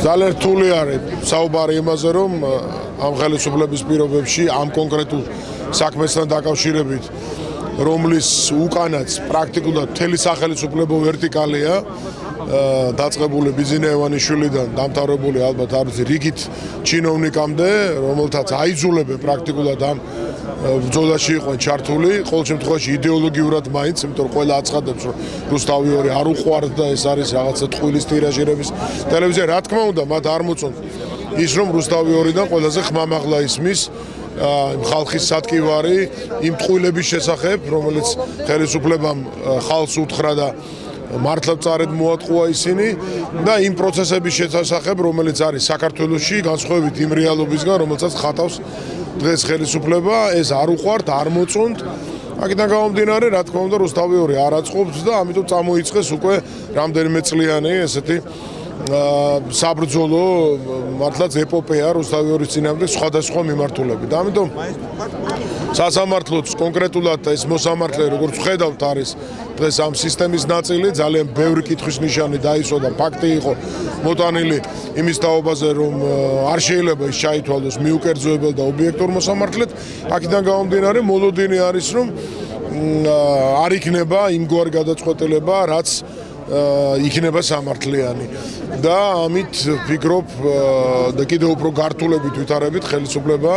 ძალიან რთული არის საუბარი იმაზე, რომ ამ ხელისუფლების პირობებში ამ კონკრეტულ საქმესთან დაკავშირებით, რომლის უკანაც პრაქტიკულად მთელი სახელმწიფო ვერტიკალია, დაწყებული ბიზინე ევანიშვილიდან დამთავრებული ალბათ არის რიგით ჩინოვნიკამდე, რომელთაც აიძულებენ პრაქტიკულად ამ ბრძოლაში იყვნენ ჩართული, ყოველ შემთხვევაში იდეოლოგიურად მაინც, იმიტომ რომ ყველა აცხადებს, რომ რუსთავი 2 არ უყვართ და ეს არის რაღაცა ტყუილის ტირაჟირების ტელევიზია, რა თქმა უნდა, მათ არ მოწონთ ის, რომ რუსთავი 2-დან ყველაზე ხმამაღლა ისმის ხალხის სატკივარი იმ ტყუილების შესახებ, რომელიც ხელისუფლებამ ხალხს უთხრა და მართლმწარედ მოატყუა ისინი და იმ პროცესების შესახებ, რომელიც არის საქართველოში, განსხვავებით იმ რეალობისგან, რომელსაც ხატავს დღეს ხელისუფლება, ეს არ უყვართ, არ მოწონთ. აქედან გამომდინარე, რა თქმა უნდა, რუსთავი 2 არ აწყობს და ამიტომ წამოიწყეს უკვე რამდენიმე წლიანი ესეთი საბრძოლო მართლაც ეპოპეა რუსთავი 2-ის წინააღმდეგ სხვადასხვა მიმართულებით. ამიტომ სასამართლოც კონკრეტულად ეს მოსამართლე, როგორც ხედავთ, არის დღეს ამ სისტემის ნაწილი, ძალიან ბევრი კითხვის ნიშანი დაისვა და ფაქტი იყო მოტანილი იმის თაობაზე, რომ არ შეიძლება ის ჩაითვალოს მიუკერძოებელ და ობიექტურ მოსამართლედ. აქედან გამომდინარე, მოლოდინი არის, რომ არ იქნება იმგვარი გადაწყვეტილება, რაც იქნება სამართლიანი და ამით ვფიქრობ და კიდევ უფრო გართულებით ვითარებით ხელისუფლება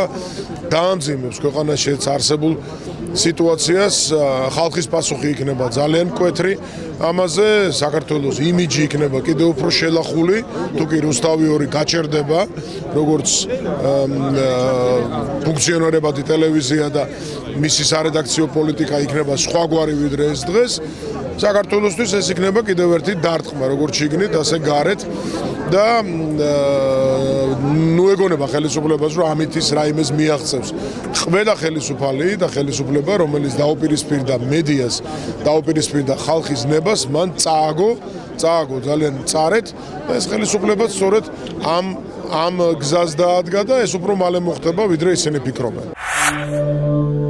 დაამძიმებს ქვეყანაში არსებულ სიტუაციას, ხალხის პასუხი იქნება ძალიან მკვეთრი, ამაზე საქართველოს იმიჯი იქნება კიდევ უფრო შელახული, თუკი რუსთავი 2 გაჩერდება, როგორც ფუნქციონირებადი ტელევიზია და მისი სარედაქციო პოლიტიკა იქნება სხვაგვარი ვიდრე ეს დღეს. საქართველოსთვის ეს იქნება კიდევ ერთი დარტყმა, როგორც შიგნით, ასე გარეთ და ეგონება ხელისუფლებას, რომ ამით ის რაიმეს მიაღწევს. ყველა ხელისუფალი და ხელისუფლება, რომელიც დაუპირისპირდა მედიას, დაუპირისპირდა ხალხის ნებას, მან წააგო ძალიან მწარედ და ეს ხელისუფლებაც სწორედ ამ გზას დაადგა და ეს უფრო მალე მოხდება, ვიდრე ისინი ფიქრობენ.